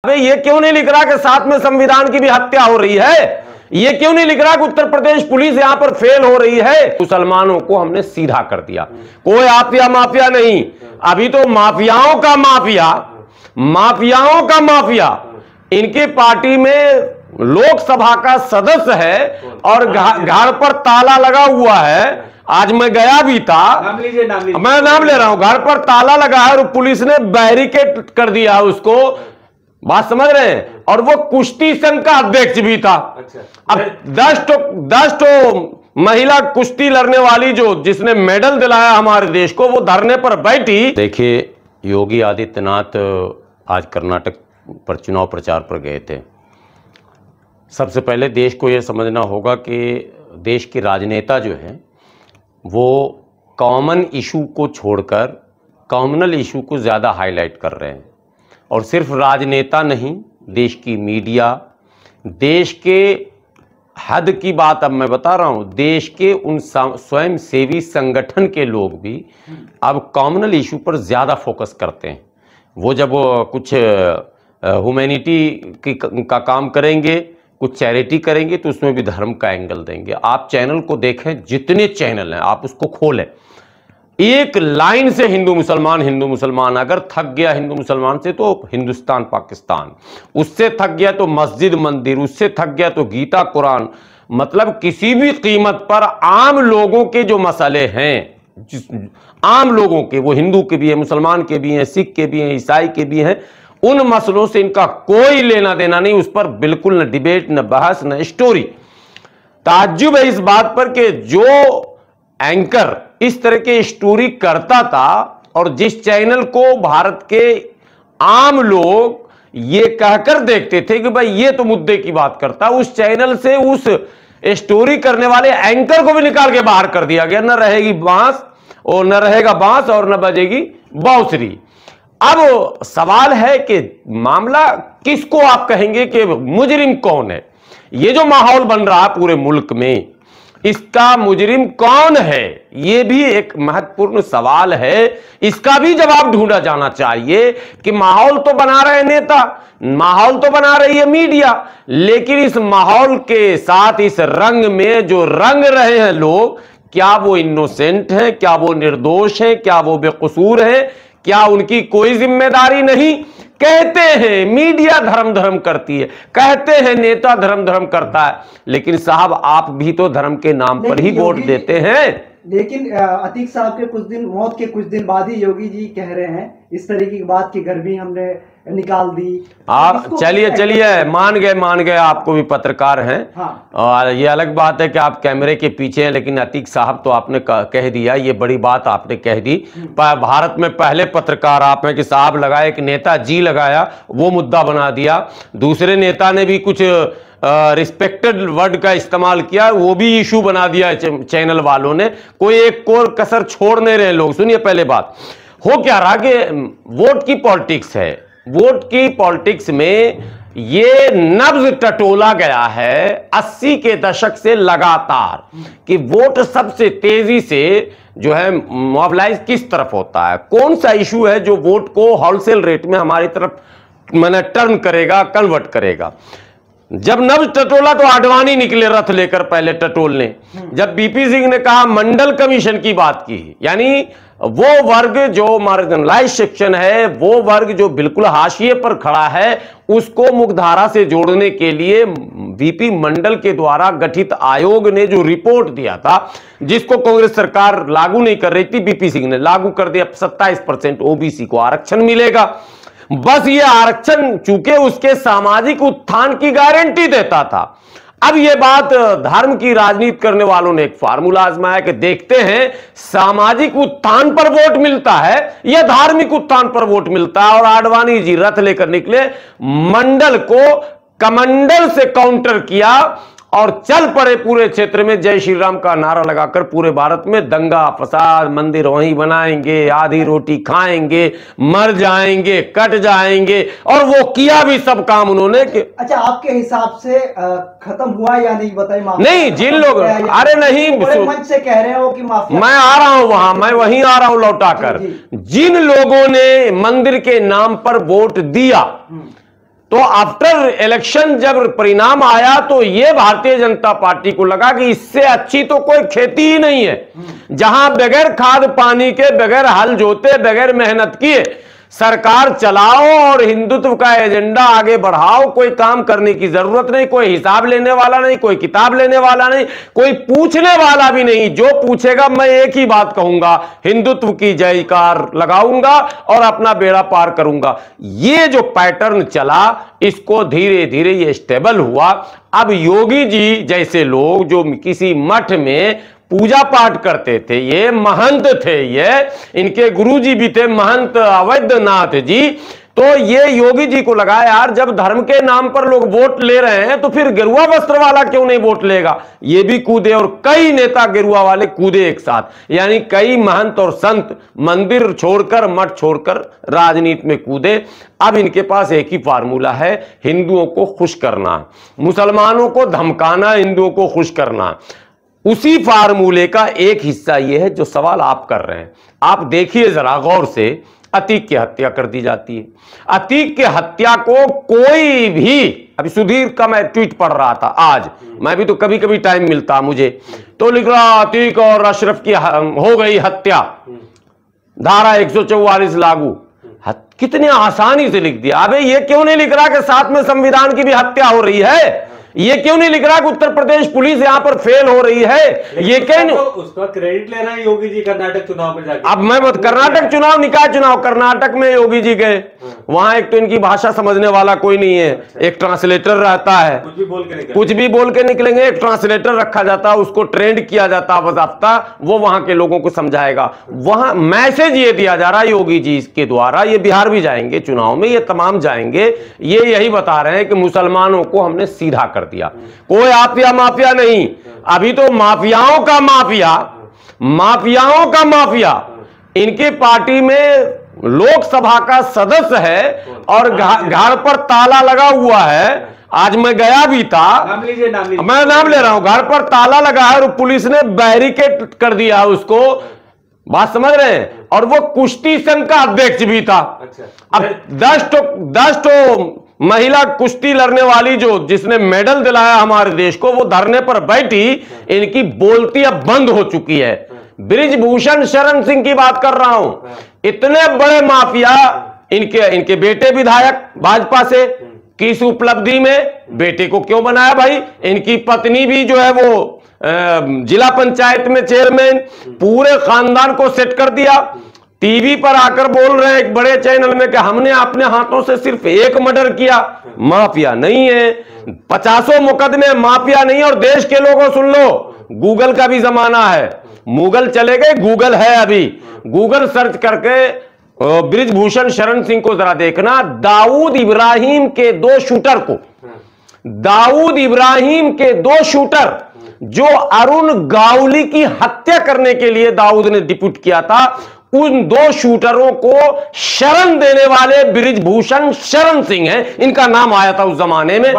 अबे ये क्यों नहीं लिख रहा कि साथ में संविधान की भी हत्या हो रही है? ये क्यों नहीं लिख रहा कि उत्तर प्रदेश पुलिस यहां पर फेल हो रही है? मुसलमानों को हमने सीधा कर दिया। कोई आफिया माफिया नहीं, अभी तो माफियाओं का माफिया, माफियाओं का माफिया इनकी पार्टी में लोकसभा का सदस्य है और घर पर ताला लगा हुआ है। आज मैं गया भी था, नाम लीजिए। मैं नाम ले रहा हूं। घर पर ताला लगा है और पुलिस ने बैरिकेड कर दिया उसको। बात समझ रहे हैं? और वो कुश्ती संघ का अध्यक्ष भी था। अब 10 तो महिला कुश्ती लड़ने वाली जिसने मेडल दिलाया हमारे देश को, वो धरने पर बैठी। देखिए, योगी आदित्यनाथ आज कर्नाटक पर चुनाव प्रचार पर गए थे। सबसे पहले देश को यह समझना होगा कि देश के राजनेता जो हैं वो कॉमन इशू को छोड़कर कॉमनल इशू को ज़्यादा हाईलाइट कर रहे हैं। और सिर्फ राजनेता नहीं, देश की मीडिया, देश के हद की बात अब मैं बता रहा हूँ, देश के उन स्वयं सेवी संगठन के लोग भी अब कॉमनल इशू पर ज़्यादा फोकस करते हैं। वो जब कुछ ह्यूमैनिटी का काम करेंगे, कुछ चैरिटी करेंगे, तो उसमें भी धर्म का एंगल देंगे। आप चैनल को देखें, जितने चैनल हैं आप उसको खोलें, एक लाइन से हिंदू मुसलमान। अगर थक गया हिंदू मुसलमान से तो हिंदुस्तान पाकिस्तान, उससे थक गया तो मस्जिद मंदिर, उससे थक गया तो गीता कुरान। मतलब किसी भी कीमत पर आम लोगों के जो मसले हैं, आम लोगों के, वो हिंदू के भी हैं, मुसलमान के भी हैं, सिख के भी हैं, ईसाई के भी हैं, उन मसलों से इनका कोई लेना देना नहीं। उस पर बिल्कुल न डिबेट, न बहस, न स्टोरी। ताज्जुब है इस बात पर कि जो एंकर इस तरह के स्टोरी करता था और जिस चैनल को भारत के आम लोग ये कहकर देखते थे कि भाई ये तो मुद्दे की बात करता, उस चैनल से उस स्टोरी करने वाले एंकर को भी निकाल के बाहर कर दिया गया। न रहेगी बांस और न रहेगा बांस और न बजेगी बांसुरी। अब सवाल है कि मामला किसको आप कहेंगे कि मुजरिम कौन है? ये जो माहौल बन रहा है पूरे मुल्क में, इसका मुजरिम कौन है? यह भी एक महत्वपूर्ण सवाल है। इसका भी जवाब ढूंढा जाना चाहिए कि माहौल तो बना रहे नेता, माहौल तो बना रही है मीडिया, लेकिन इस माहौल के साथ इस रंग में जो रंग रहे हैं लोग, क्या वो इनोसेंट हैं? क्या वो निर्दोष हैं? क्या वो बेकसूर हैं? क्या उनकी कोई जिम्मेदारी नहीं? कहते हैं मीडिया धर्म करती है, कहते हैं नेता धर्म करता है, लेकिन साहब आप भी तो धर्म के नाम पर ही वोट देते हैं। लेकिन अतीक साहब के मौत के कुछ दिन बाद ही योगी जी कह रहे हैं इस तरीके की बात कि घर भी हमने निकाल दी। आप चलिए मान गए, आपको भी पत्रकार हैं। हाँ। और ये अलग बात है कि आप कैमरे के पीछे हैं, लेकिन अतीक साहब तो आपने कह दिया, ये बड़ी बात आपने कह दी। भारत में पहले पत्रकार आप हैं कि साहब लगाया, एक नेता जी लगाया, वो मुद्दा बना दिया। दूसरे नेता ने भी कुछ रिस्पेक्टेड वर्ड का इस्तेमाल किया, वो भी इशू बना दिया चैनल वालों ने। कोई एक कोर कसर छोड़ नहीं रहे लोग। सुनिए, पहले बात हो क्या रहा कि वोट की पॉलिटिक्स है। वोट की पॉलिटिक्स में ये नब्ज टटोला गया है 80 के दशक से लगातार कि वोट सबसे तेजी से जो है मोबिलाइज किस तरफ होता है, कौन सा इशू है जो वोट को होलसेल रेट में हमारी तरफ मैंने टर्न करेगा, कन्वर्ट करेगा। जब नब्ज टटोला तो आडवाणी निकले रथ लेकर पहले टटोलने। जब बीपी सिंह ने कहा मंडल कमीशन की बात की, यानी वो वर्ग जो मार्जिनलाइज सेक्शन है, वो वर्ग जो बिल्कुल हाशिए पर खड़ा है, उसको मुख्यधारा से जोड़ने के लिए वीपी मंडल के द्वारा गठित आयोग ने जो रिपोर्ट दिया था, जिसको कांग्रेस सरकार लागू नहीं कर रही थी, बीपी सिंह ने लागू कर दिया। 27% ओबीसी को आरक्षण मिलेगा। बस ये आरक्षण चूंकि उसके सामाजिक उत्थान की गारंटी देता था। अब ये बात धर्म की राजनीति करने वालों ने एक फार्मूला आजमाया कि देखते हैं सामाजिक उत्थान पर वोट मिलता है या धार्मिक उत्थान पर वोट मिलता है। और आडवाणी जी रथ लेकर निकले, मंडल को कमंडल से काउंटर किया और चल पड़े पूरे क्षेत्र में जय श्री राम का नारा लगाकर पूरे भारत में दंगा फसाद, मंदिर वहीं बनाएंगे, आधी रोटी खाएंगे, मर जाएंगे, कट जाएंगे। और वो किया भी सब काम उन्होंने कि अच्छा, आपके हिसाब से खत्म हुआ या नहीं बताइए। नहीं, जिन लोग अरे नहीं मंच से कह रहे हो कि माफिया, मैं आ रहा हूं वहां, मैं वहीं आ रहा हूं लौटाकर। जिन लोगों ने मंदिर के नाम पर वोट दिया, तो आफ्टर इलेक्शन जब परिणाम आया तो ये भारतीय जनता पार्टी को लगा कि इससे अच्छी तो कोई खेती ही नहीं है, जहां बगैर खाद पानी के, बगैर हल जोते, बगैर मेहनत किए सरकार चलाओ और हिंदुत्व का एजेंडा आगे बढ़ाओ। कोई काम करने की जरूरत नहीं, कोई हिसाब लेने वाला नहीं, कोई किताब लेने वाला नहीं, कोई पूछने वाला भी नहीं। जो पूछेगा मैं एक ही बात कहूंगा, हिंदुत्व की जयकार लगाऊंगा और अपना बेड़ा पार करूंगा। ये जो पैटर्न चला, इसको धीरे धीरे ये स्टेबल हुआ। अब योगी जी जैसे लोग जो किसी मठ में पूजा पाठ करते थे, ये महंत थे, ये इनके गुरुजी भी थे महंत अवैधनाथ जी, तो ये योगी जी को लगा यार जब धर्म के नाम पर लोग वोट ले रहे हैं तो फिर गेरुआ वस्त्र वाला क्यों नहीं वोट लेगा। ये भी कूदे और कई नेता गेरुआ वाले कूदे एक साथ, यानी कई महंत और संत मंदिर छोड़कर, मठ छोड़कर राजनीति में कूदे। अब इनके पास एक ही फार्मूला है, हिंदुओं को खुश करना, मुसलमानों को धमकाना, हिंदुओं को खुश करना। उसी फार्मूले का एक हिस्सा यह है जो सवाल आप कर रहे हैं। आप देखिए जरा गौर से, अतीक की हत्या कर दी जाती है। अतीक की हत्या को कोई भी, अभी सुधीर का मैं ट्वीट पढ़ रहा था आज, मैं भी तो कभी कभी टाइम मिलता मुझे, तो लिख रहा अतीक और अशरफ की हो गई हत्या, धारा 144 लागू। कितनी आसानी से लिख दिया। अबे ये क्यों नहीं लिख रहा कि साथ में संविधान की भी हत्या हो रही है? ये क्यों नहीं लिख रहा कि उत्तर प्रदेश पुलिस यहां पर फेल हो रही है? ये क्यों नहीं? उसका क्रेडिट लेना है योगी जी कर्नाटक चुनाव में जाके। अब मैं कर्नाटक चुनाव, निकाय चुनाव, कर्नाटक में योगी जी गए, वहां एक तो इनकी भाषा समझने वाला कोई नहीं है, एक ट्रांसलेटर रहता है, कुछ भी बोल के निकलेंगे, एक ट्रांसलेटर रखा जाता है, उसको ट्रेंड किया जाता है बज़ाब्ता, वो वहां के लोगों को समझाएगा। वहां मैसेज ये दिया जा रहा है योगी जी के द्वारा, ये बिहार भी जाएंगे चुनाव में, ये तमाम जाएंगे, ये यही बता रहे हैं कि मुसलमानों को हमने सीधा कर दिया, कोई आफिया माफिया नहीं। अभी तो माफियाओं का माफिया, माफियाओं का माफिया इनकी पार्टी में लोकसभा का सदस्य है और घर पर ताला लगा हुआ है। आज मैं गया भी था, नाम लीजिए। मैं नाम ले रहा हूं, घर पर ताला लगा है और पुलिस ने बैरिकेड कर दिया उसको, बात समझ रहे हैं, और वो कुश्ती संघ का अध्यक्ष भी था। अब 10 तो महिला कुश्ती लड़ने वाली जो जिसने मेडल दिलाया हमारे देश को, वो धरने पर बैठी, इनकी बोलती अब बंद हो चुकी है। बृजभूषण शरण सिंह की बात कर रहा हूं, इतने बड़े माफिया, इनके बेटे विधायक भाजपा से, किस उपलब्धि में बेटे को क्यों बनाया भाई? इनकी पत्नी भी जो है वो जिला पंचायत में चेयरमैन, पूरे खानदान को सेट कर दिया। टीवी पर आकर बोल रहे हैं एक बड़े चैनल में कि हमने अपने हाथों से सिर्फ एक मर्डर किया। माफिया नहीं है, 50 मुकदमे, माफिया नहीं। और देश के लोगों सुन लो, गूगल का भी जमाना है, मुगल चले गए, गूगल है अभी। गूगल सर्च करके बृजभूषण शरण सिंह को जरा देखना, दाऊद इब्राहिम के 2 शूटर को, दाऊद इब्राहिम के 2 शूटर जो अरुण गावली की हत्या करने के लिए दाऊद ने डिप्यूट किया था, उन 2 शूटरों को शरण देने वाले बृजभूषण शरण सिंह हैं, इनका नाम आया था उस जमाने में।